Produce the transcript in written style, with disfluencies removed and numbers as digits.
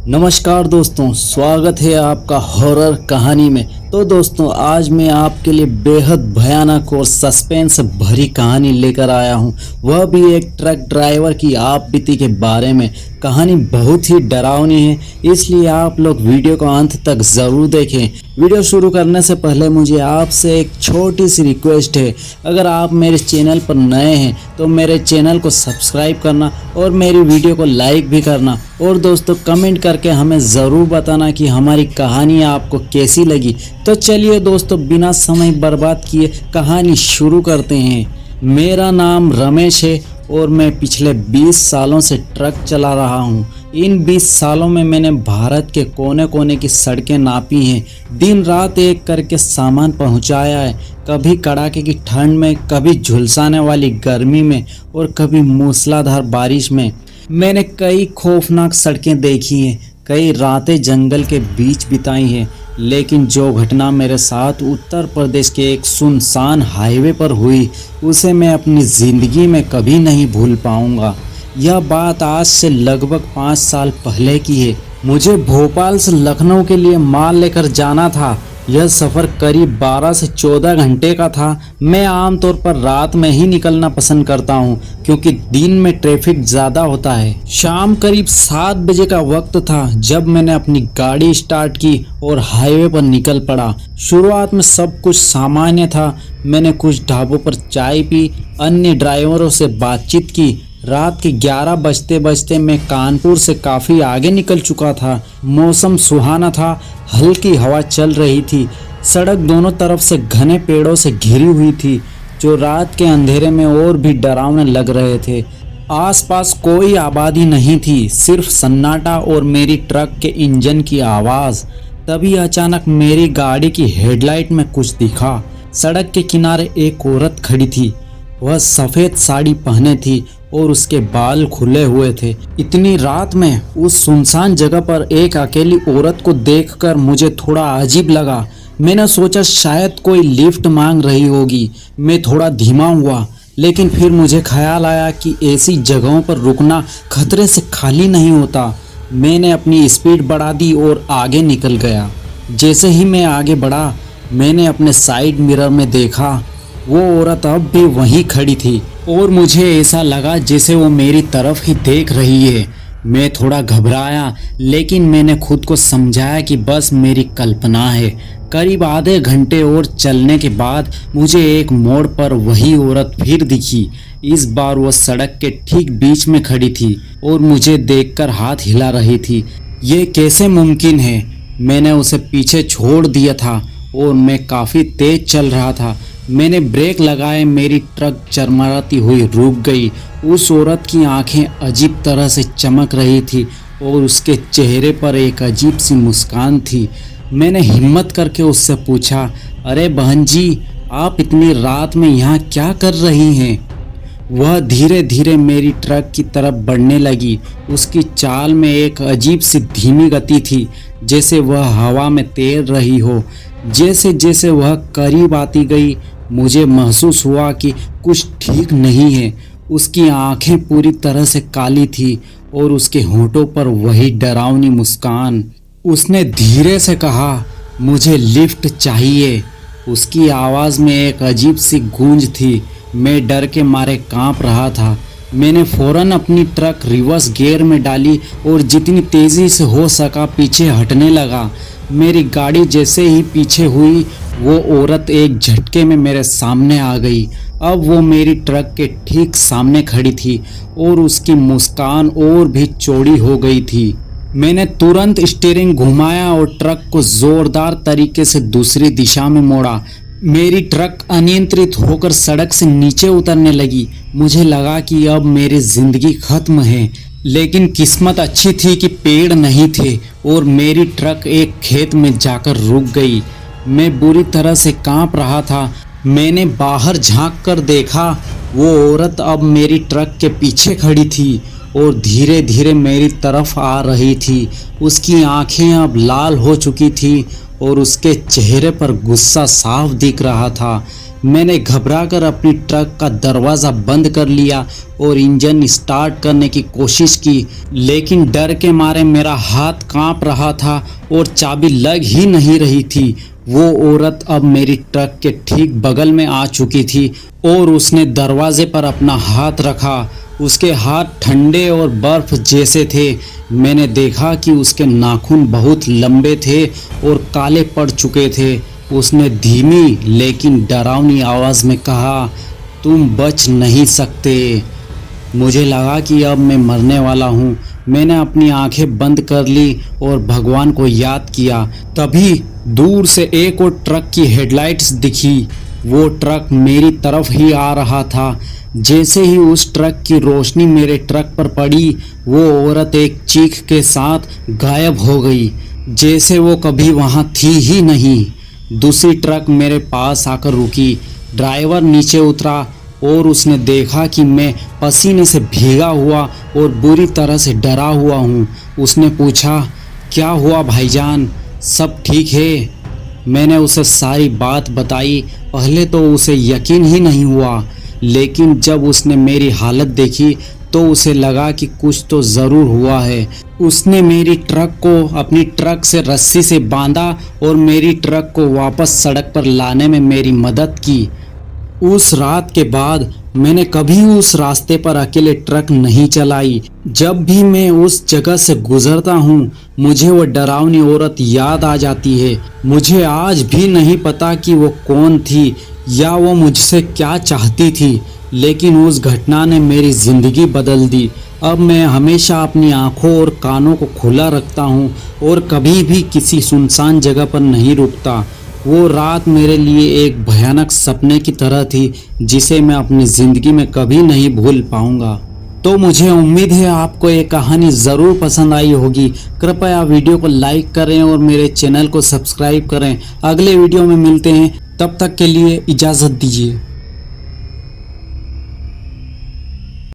नमस्कार दोस्तों, स्वागत है आपका हॉरर कहानी में। तो दोस्तों, आज मैं आपके लिए बेहद भयानक और सस्पेंस भरी कहानी लेकर आया हूं, वह भी एक ट्रक ड्राइवर की आप बीती के बारे में। कहानी बहुत ही डरावनी है, इसलिए आप लोग वीडियो को अंत तक ज़रूर देखें। वीडियो शुरू करने से पहले मुझे आपसे एक छोटी सी रिक्वेस्ट है। अगर आप मेरे चैनल पर नए हैं तो मेरे चैनल को सब्सक्राइब करना और मेरी वीडियो को लाइक भी करना। और दोस्तों, कमेंट करके हमें ज़रूर बताना कि हमारी कहानी आपको कैसी लगी। तो चलिए दोस्तों, बिना समय बर्बाद किए कहानी शुरू करते हैं। मेरा नाम रमेश है और मैं पिछले 20 सालों से ट्रक चला रहा हूँ। इन 20 सालों में मैंने भारत के कोने कोने की सड़कें नापी हैं, दिन रात एक करके सामान पहुँचाया है। कभी कड़ाके की ठंड में, कभी झुलसाने वाली गर्मी में और कभी मूसलाधार बारिश में। मैंने कई खौफनाक सड़कें देखी हैं, कई रातें जंगल के बीच बिताई हैं, लेकिन जो घटना मेरे साथ उत्तर प्रदेश के एक सुनसान हाईवे पर हुई, उसे मैं अपनी ज़िंदगी में कभी नहीं भूल पाऊंगा। यह बात आज से लगभग 5 साल पहले की है। मुझे भोपाल से लखनऊ के लिए माल लेकर जाना था। यह सफ़र करीब 12 से 14 घंटे का था। मैं आमतौर पर रात में ही निकलना पसंद करता हूं, क्योंकि दिन में ट्रैफिक ज़्यादा होता है। शाम करीब 7 बजे का वक्त था जब मैंने अपनी गाड़ी स्टार्ट की और हाईवे पर निकल पड़ा। शुरुआत में सब कुछ सामान्य था। मैंने कुछ ढाबों पर चाय पी, अन्य ड्राइवरों से बातचीत की। रात के 11 बजते बजते मैं कानपुर से काफ़ी आगे निकल चुका था। मौसम सुहाना था, हल्की हवा चल रही थी। सड़क दोनों तरफ से घने पेड़ों से घिरी हुई थी, जो रात के अंधेरे में और भी डरावने लग रहे थे। आसपास कोई आबादी नहीं थी, सिर्फ सन्नाटा और मेरी ट्रक के इंजन की आवाज़। तभी अचानक मेरी गाड़ी की हेडलाइट में कुछ दिखा। सड़क के किनारे एक औरत खड़ी थी। वह सफ़ेद साड़ी पहने थी और उसके बाल खुले हुए थे। इतनी रात में उस सुनसान जगह पर एक अकेली औरत को देखकर मुझे थोड़ा अजीब लगा। मैंने सोचा शायद कोई लिफ्ट मांग रही होगी। मैं थोड़ा धीमा हुआ, लेकिन फिर मुझे ख्याल आया कि ऐसी जगहों पर रुकना खतरे से खाली नहीं होता। मैंने अपनी स्पीड बढ़ा दी और आगे निकल गया। जैसे ही मैं आगे बढ़ा, मैंने अपने साइड मिरर में देखा, वो औरत अब भी वहीं खड़ी थी और मुझे ऐसा लगा जैसे वो मेरी तरफ ही देख रही है। मैं थोड़ा घबराया, लेकिन मैंने खुद को समझाया कि बस मेरी कल्पना है। करीब आधे घंटे और चलने के बाद मुझे एक मोड़ पर वही औरत फिर दिखी। इस बार वो सड़क के ठीक बीच में खड़ी थी और मुझे देखकर हाथ हिला रही थी। ये कैसे मुमकिन है? मैंने उसे पीछे छोड़ दिया था और मैं काफ़ी तेज चल रहा था। मैंने ब्रेक लगाए, मेरी ट्रक चरमराती हुई रुक गई। उस औरत की आंखें अजीब तरह से चमक रही थी और उसके चेहरे पर एक अजीब सी मुस्कान थी। मैंने हिम्मत करके उससे पूछा, अरे बहन जी, आप इतनी रात में यहाँ क्या कर रही हैं? वह धीरे धीरे मेरी ट्रक की तरफ बढ़ने लगी। उसकी चाल में एक अजीब सी धीमी गति थी, जैसे वह हवा में तैर रही हो। जैसे जैसे वह करीब आती गई, मुझे महसूस हुआ कि कुछ ठीक नहीं है। उसकी आंखें पूरी तरह से काली थी और उसके होंठों पर वही डरावनी मुस्कान। उसने धीरे से कहा, मुझे लिफ्ट चाहिए। उसकी आवाज़ में एक अजीब सी गूंज थी। मैं डर के मारे कांप रहा था। मैंने फ़ौरन अपनी ट्रक रिवर्स गियर में डाली और जितनी तेज़ी से हो सका पीछे हटने लगा। मेरी गाड़ी जैसे ही पीछे हुई, वो औरत एक झटके में मेरे सामने आ गई। अब वो मेरी ट्रक के ठीक सामने खड़ी थी और उसकी मुस्कान और भी चौड़ी हो गई थी। मैंने तुरंत स्टीयरिंग घुमाया और ट्रक को ज़ोरदार तरीके से दूसरी दिशा में मोड़ा। मेरी ट्रक अनियंत्रित होकर सड़क से नीचे उतरने लगी। मुझे लगा कि अब मेरी ज़िंदगी खत्म है, लेकिन किस्मत अच्छी थी कि पेड़ नहीं थे और मेरी ट्रक एक खेत में जाकर रुक गई। मैं बुरी तरह से कांप रहा था। मैंने बाहर झांक कर देखा, वो औरत अब मेरी ट्रक के पीछे खड़ी थी और धीरे धीरे मेरी तरफ आ रही थी। उसकी आंखें अब लाल हो चुकी थी और उसके चेहरे पर गुस्सा साफ दिख रहा था। मैंने घबराकर अपनी ट्रक का दरवाज़ा बंद कर लिया और इंजन स्टार्ट करने की कोशिश की, लेकिन डर के मारे मेरा हाथ कांप रहा था और चाबी लग ही नहीं रही थी। वो औरत अब मेरी ट्रक के ठीक बगल में आ चुकी थी और उसने दरवाजे पर अपना हाथ रखा। उसके हाथ ठंडे और बर्फ जैसे थे। मैंने देखा कि उसके नाखून बहुत लंबे थे और काले पड़ चुके थे। उसने धीमी लेकिन डरावनी आवाज़ में कहा, तुम बच नहीं सकते। मुझे लगा कि अब मैं मरने वाला हूँ। मैंने अपनी आंखें बंद कर ली और भगवान को याद किया। तभी दूर से एक और ट्रक की हेडलाइट्स दिखी। वो ट्रक मेरी तरफ ही आ रहा था। जैसे ही उस ट्रक की रोशनी मेरे ट्रक पर पड़ी, वो औरत एक चीख के साथ गायब हो गई, जैसे वो कभी वहाँ थी ही नहीं। दूसरी ट्रक मेरे पास आकर रुकी। ड्राइवर नीचे उतरा और उसने देखा कि मैं पसीने से भीगा हुआ और बुरी तरह से डरा हुआ हूँ। उसने पूछा, क्या हुआ भाईजान, सब ठीक है? मैंने उसे सारी बात बताई। पहले तो उसे यकीन ही नहीं हुआ, लेकिन जब उसने मेरी हालत देखी तो उसे लगा कि कुछ तो ज़रूर हुआ है। उसने मेरी ट्रक को अपनी ट्रक से रस्सी से बांधा और मेरी ट्रक को वापस सड़क पर लाने में मेरी मदद की। उस रात के बाद मैंने कभी उस रास्ते पर अकेले ट्रक नहीं चलाई। जब भी मैं उस जगह से गुजरता हूँ, मुझे वो डरावनी औरत याद आ जाती है। मुझे आज भी नहीं पता कि वो कौन थी या वो मुझसे क्या चाहती थी, लेकिन उस घटना ने मेरी ज़िंदगी बदल दी। अब मैं हमेशा अपनी आँखों और कानों को खुला रखता हूँ और कभी भी किसी सुनसान जगह पर नहीं रुकता। वो रात मेरे लिए एक भयानक सपने की तरह थी, जिसे मैं अपनी ज़िंदगी में कभी नहीं भूल पाऊँगा। तो मुझे उम्मीद है आपको ये कहानी ज़रूर पसंद आई होगी। कृपया वीडियो को लाइक करें और मेरे चैनल को सब्सक्राइब करें। अगले वीडियो में मिलते हैं, तब तक के लिए इजाज़त दीजिए।